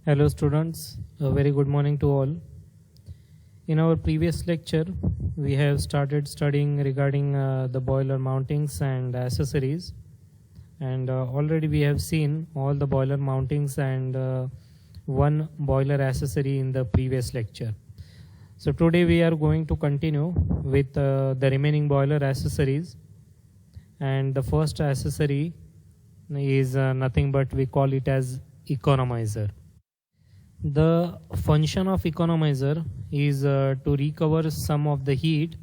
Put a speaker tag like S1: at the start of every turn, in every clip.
S1: Hello students, a very good morning to all. In our previous lecture, we have started studying regarding the boiler mountings and accessories, and already we have seen all the boiler mountings and one boiler accessory in the previous lecture. So today we are going to continue with the remaining boiler accessories, and the first accessory is nothing but we call it as economizer. The function of economizer is to recover some of the heat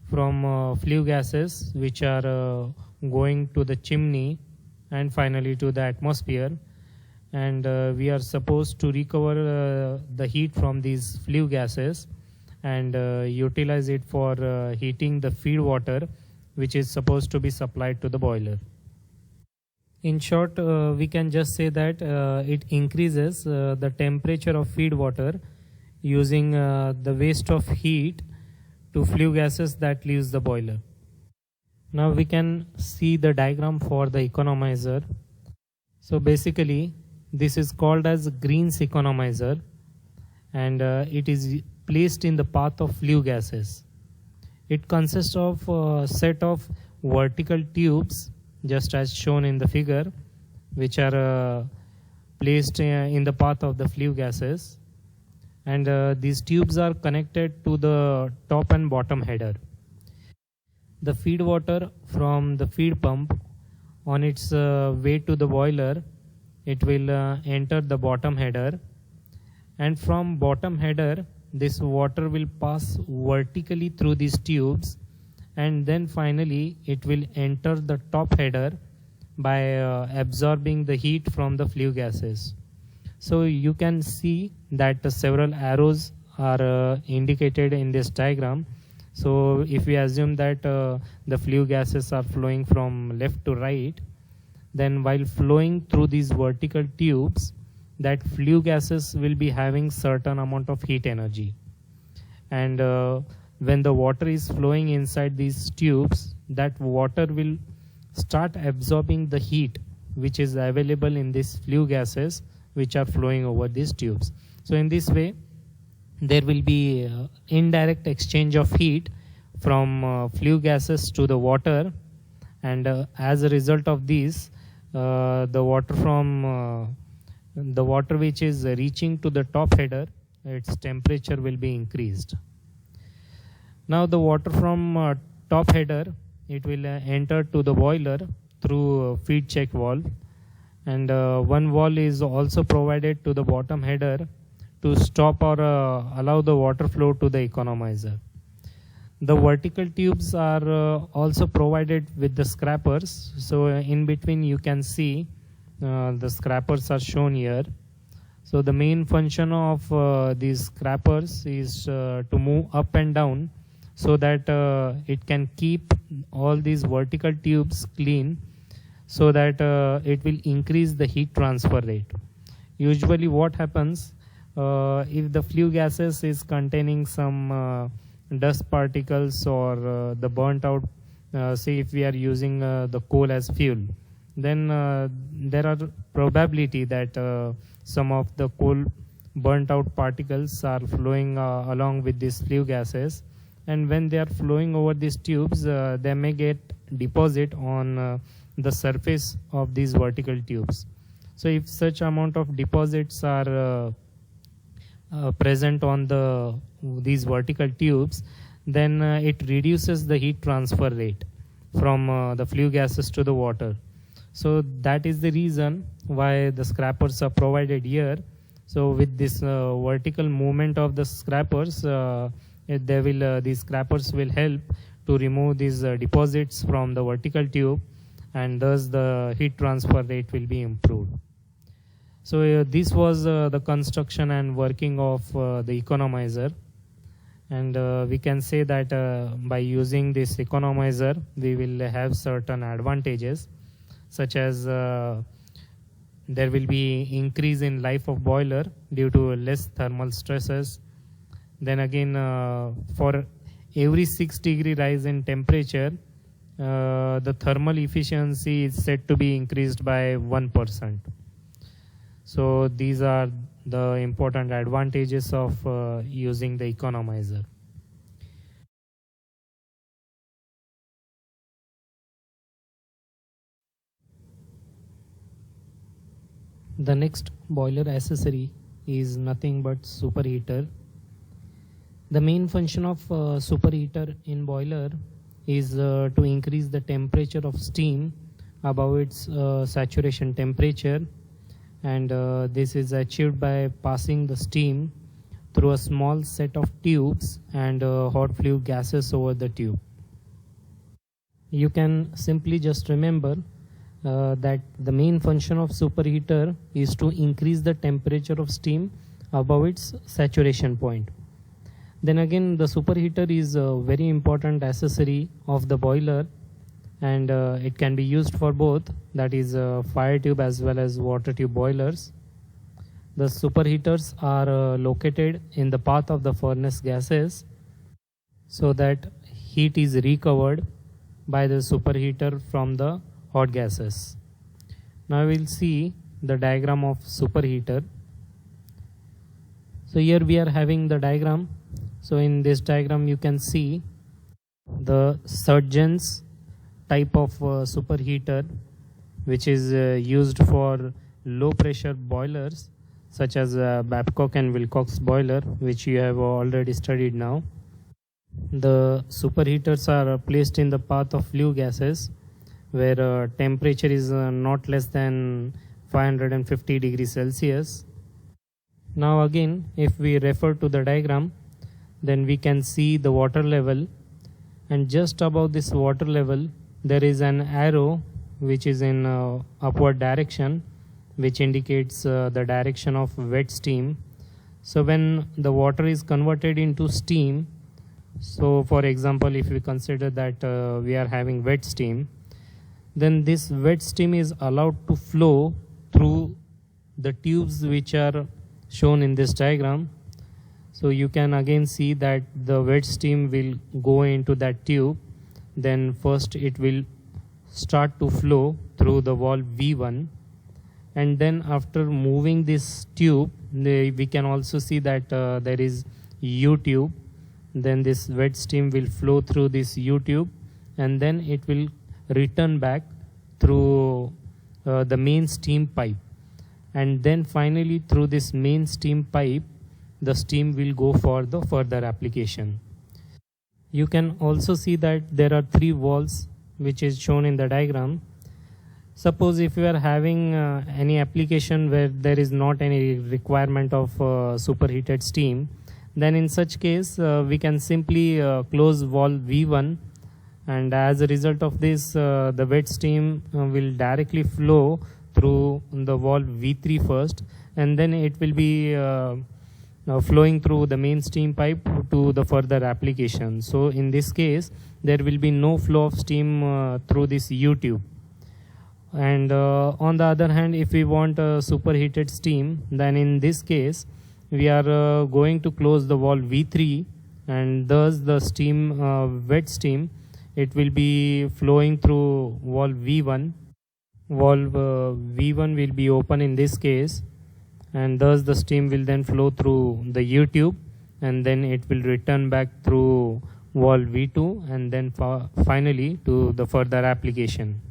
S1: from flue gases which are going to the chimney and finally to the atmosphere, and we are supposed to recover the heat from these flue gases and utilize it for heating the feed water which is supposed to be supplied to the boiler. In short, we can just say that it increases the temperature of feed water using the waste of heat to flue gases that leaves the boiler. Now we can see the diagram for the economizer. So basically, this is called as Green's economizer, and it is placed in the path of flue gases. It consists of a set of vertical tubes just as shown in the figure, which are placed in the path of the flue gases, and these tubes are connected to the top and bottom header. The feed water from the feed pump on its way to the boiler, it will enter the bottom header, and from bottom header this water will pass vertically through these tubes, and then finally it will enter the top header by absorbing the heat from the flue gases. So you can see that several arrows are indicated in this diagram. So if we assume that the flue gases are flowing from left to right, then while flowing through these vertical tubes, that flue gases will be having certain amount of heat energy, and when the water is flowing inside these tubes, that water will start absorbing the heat which is available in these flue gases which are flowing over these tubes. So in this way, there will be indirect exchange of heat from flue gases to the water, and as a result of this, the water which is reaching to the top header, its temperature will be increased. Now the water from top header, it will enter to the boiler through feed check valve, and one valve is also provided to the bottom header to stop or allow the water flow to the economizer. The vertical tubes are also provided with the scrappers. So in between you can see the scrappers are shown here. So the main function of these scrappers is to move up and down, so that it can keep all these vertical tubes clean, so that it will increase the heat transfer rate. Usually what happens, if the flue gases is containing some dust particles or the burnt out, say if we are using the coal as fuel, then there are probability that some of the coal burnt out particles are flowing along with these flue gases, and when they are flowing over these tubes, they may get deposit on the surface of these vertical tubes. So if such amount of deposits are present on these vertical tubes, then it reduces the heat transfer rate from the flue gases to the water. So that is the reason why the scrappers are provided here. So with this vertical movement of the scrappers, these scrappers will help to remove these deposits from the vertical tube, and thus the heat transfer rate will be improved. So this was the construction and working of the economizer, and we can say that by using this economizer we will have certain advantages, such as there will be increase in life of boiler due to less thermal stresses. Then again, for every 6-degree rise in temperature, the thermal efficiency is said to be increased by 1%. So these are the important advantages of using the economizer. The next boiler accessory is nothing but superheater. The main function of superheater in boiler is to increase the temperature of steam above its saturation temperature, and this is achieved by passing the steam through a small set of tubes and hot flue gases over the tube. You can simply just remember that the main function of superheater is to increase the temperature of steam above its saturation point. Then again, the superheater is a very important accessory of the boiler, and it can be used for both, that is fire tube as well as water tube boilers. The superheaters are located in the path of the furnace gases so that heat is recovered by the superheater from the hot gases. Now we will see the diagram of superheater. So here we are having the diagram. So in this diagram you can see the Surgeon's type of superheater, which is used for low pressure boilers such as Babcock and Wilcox boiler, which you have already studied now. The superheaters are placed in the path of flue gases where temperature is not less than 550 degrees Celsius. Now again, if we refer to the diagram, then we can see the water level, and just above this water level there is an arrow which is in upward direction, which indicates the direction of wet steam. So when the water is converted into steam, so for example if we consider that we are having wet steam, then this wet steam is allowed to flow through the tubes which are shown in this diagram. So you can again see that the wet steam will go into that tube. Then first it will start to flow through the valve V1, and then after moving this tube, we can also see that there is U tube. Then this wet steam will flow through this U tube, and then it will return back through the main steam pipe, and then finally through this main steam pipe the steam will go for the further application. You can also see that there are three valves which is shown in the diagram. Suppose if you are having any application where there is not any requirement of superheated steam, then in such case we can simply close valve V1, and as a result of this the wet steam will directly flow through the valve V3 first, and then it will be flowing through the main steam pipe to the further application. So in this case there will be no flow of steam through this U tube. And on the other hand, if we want superheated steam, then in this case we are going to close the valve V3, and thus the steam wet steam, it will be flowing through valve V1. Valve V1 will be open in this case, and thus the steam will then flow through the U tube, and then it will return back through valve V2, and then finally to the further application.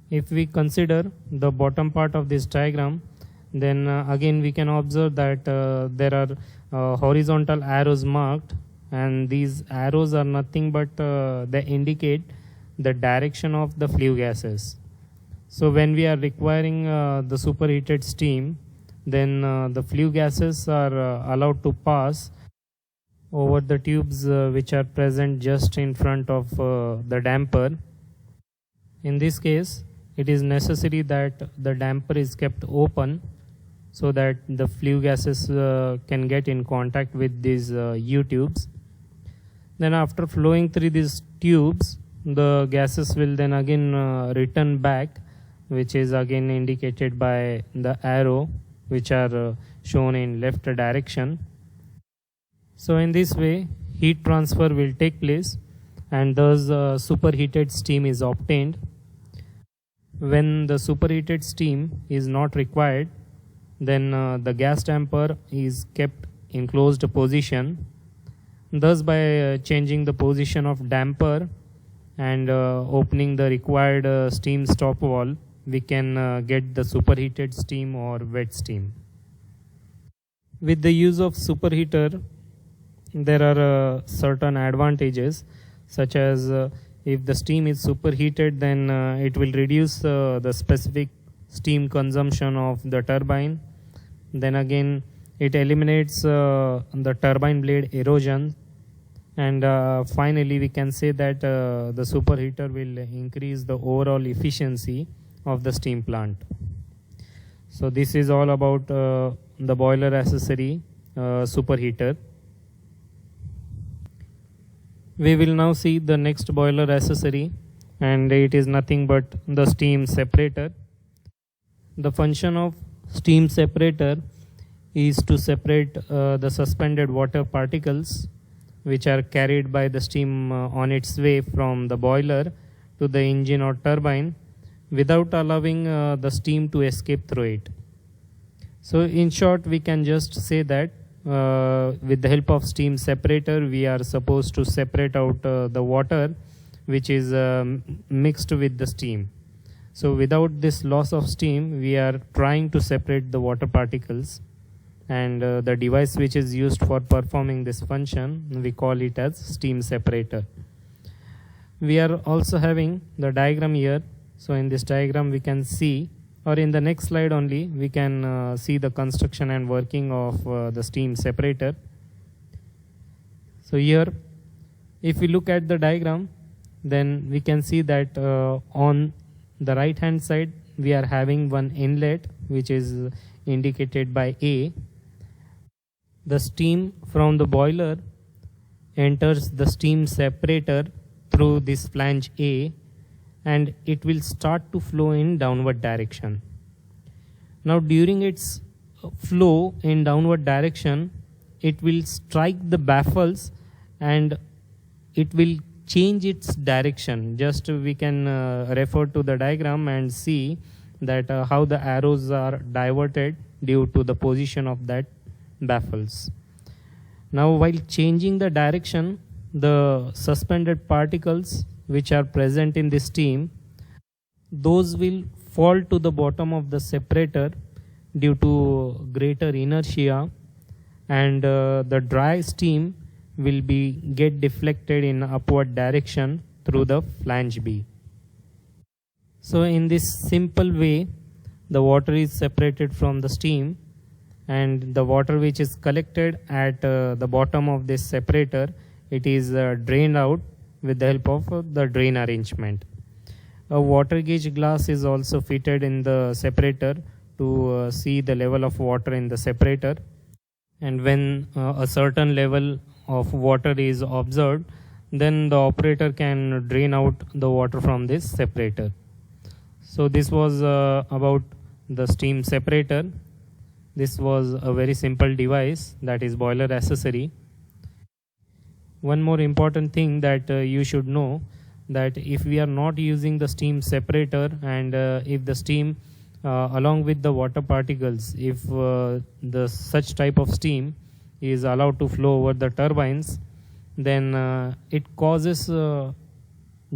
S1: If we consider the bottom part of this diagram, then again we can observe that there are horizontal arrows marked, and these arrows are nothing but they indicate the direction of the flue gases. So when we are requiring the superheated steam, then the flue gases are allowed to pass over the tubes which are present just in front of the damper. In this case, it is necessary that the damper is kept open so that the flue gases can get in contact with these U tubes. Then after flowing through these tubes, the gases will then again return back, which is again indicated by the arrow which are shown in left direction. So in this way heat transfer will take place, and thus superheated steam is obtained. When the superheated steam is not required, then the gas damper is kept in closed position. Thus, by changing the position of damper and opening the required steam stop valve, we can get the superheated steam or wet steam. With the use of superheater, there are certain advantages, such as if the steam is superheated, then it will reduce the specific steam consumption of the turbine. Then again, it eliminates the turbine blade erosion. And finally, we can say that the superheater will increase the overall efficiency of the steam plant. So this is all about the boiler accessory superheater. We will now see the next boiler accessory, and it is nothing but the steam separator. The function of steam separator is to separate the suspended water particles which are carried by the steam on its way from the boiler to the engine or turbine without allowing the steam to escape through it. So in short, we can just say that with the help of steam separator, we are supposed to separate out the water which is mixed with the steam. So without this loss of steam, we are trying to separate the water particles, and the device which is used for performing this function, we call it as steam separator. We are also having the diagram here. So in this diagram we can see, or in the next slide only, we can see the construction and working of the steam separator. So here, if we look at the diagram, then we can see that on the right hand side we are having one inlet which is indicated by A. The steam from the boiler enters the steam separator through this flange A, and it will start to flow in downward direction. Now during its flow in downward direction, it will strike the baffles and it will change its direction. Just we can refer to the diagram and see that how the arrows are diverted due to the position of that baffles. Now while changing the direction, the suspended particles which are present in the steam, those will fall to the bottom of the separator due to greater inertia, and the dry steam will be get deflected in upward direction through the flange B. So in this simple way, the water is separated from the steam, and the water which is collected at the bottom of this separator, it is drained out with the help of the drain arrangement. A water gauge glass is also fitted in the separator to see the level of water in the separator, and when a certain level of water is observed, then the operator can drain out the water from this separator. So this was about the steam separator. This was a very simple device, that is boiler accessory. One more important thing that you should know, that if we are not using the steam separator, and if the steam along with the water particles, if the such type of steam is allowed to flow over the turbines, then it causes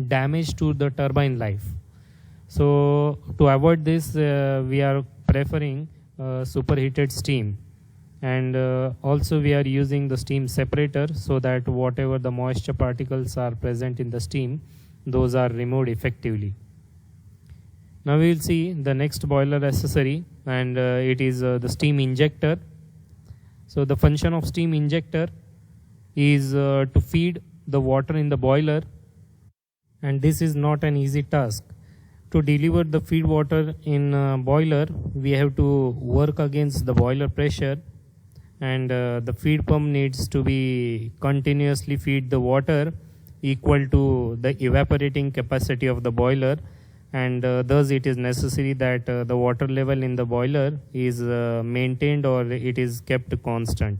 S1: damage to the turbine life. So to avoid this, we are preferring superheated steam, and also we are using the steam separator so that whatever the moisture particles are present in the steam, those are removed effectively. Now we will see the next boiler accessory, and it is the steam injector. So the function of steam injector is to feed the water in the boiler, and this is not an easy task. To deliver the feed water in boiler, we have to work against the boiler pressure, and the feed pump needs to be continuously feed the water equal to the evaporating capacity of the boiler, and thus it is necessary that the water level in the boiler is maintained, or it is kept constant.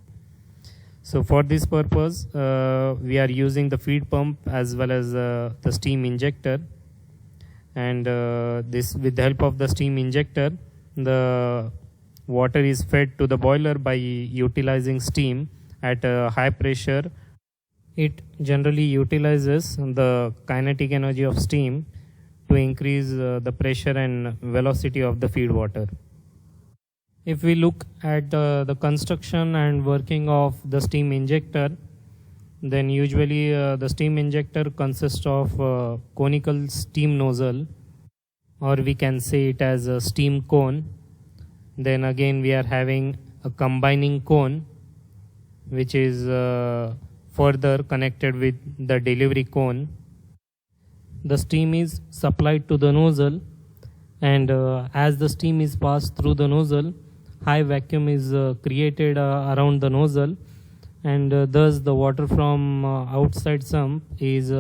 S1: So for this purpose, we are using the feed pump as well as the steam injector, and this with the help of the steam injector, the water is fed to the boiler by utilizing steam at a high pressure. It generally utilizes the kinetic energy of steam to increase the pressure and velocity of the feed water. If we look at the construction and working of the steam injector, then usually the steam injector consists of conical steam nozzle, or we can say it as a steam cone. Then again we are having a combining cone, which is further connected with the delivery cone. The steam is supplied to the nozzle, and as the steam is passed through the nozzle, high vacuum is created around the nozzle, and thus the water from outside sump is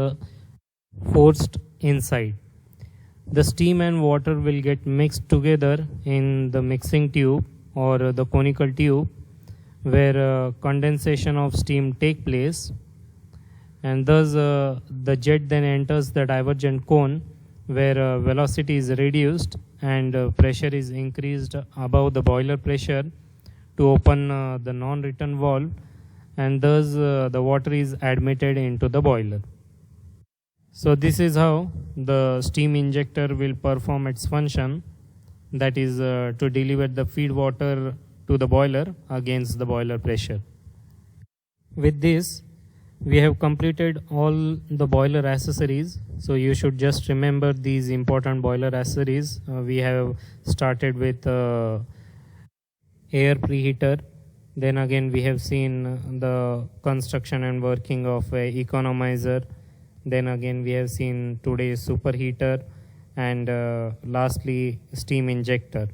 S1: forced inside. The steam and water will get mixed together in the mixing tube or the conical tube, where condensation of steam take place, and thus the jet then enters the divergent cone, where velocity is reduced and pressure is increased above the boiler pressure to open the non-return valve, and thus the water is admitted into the boiler. So this is how the steam injector will perform its function, that is to deliver the feed water to the boiler against the boiler pressure. With this, we have completed all the boiler accessories. So you should just remember these important boiler accessories. We have started with air preheater. Then again we have seen the construction and working of a economizer. Then again we have seen today's superheater, and lastly steam injector.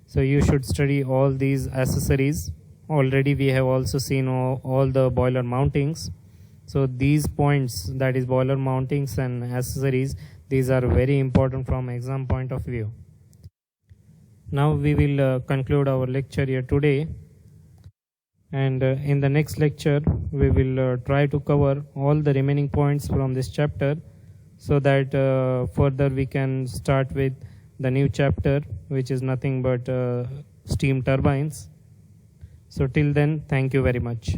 S1: So you should study all these accessories. Already we have also seen all the boiler mountings. So these points, that is boiler mountings and accessories, these are very important from exam point of view. Now we will conclude our lecture here today, and in the next lecture we will try to cover all the remaining points from this chapter, so that further we can start with the new chapter, which is nothing but steam turbines. So till then, thank you very much.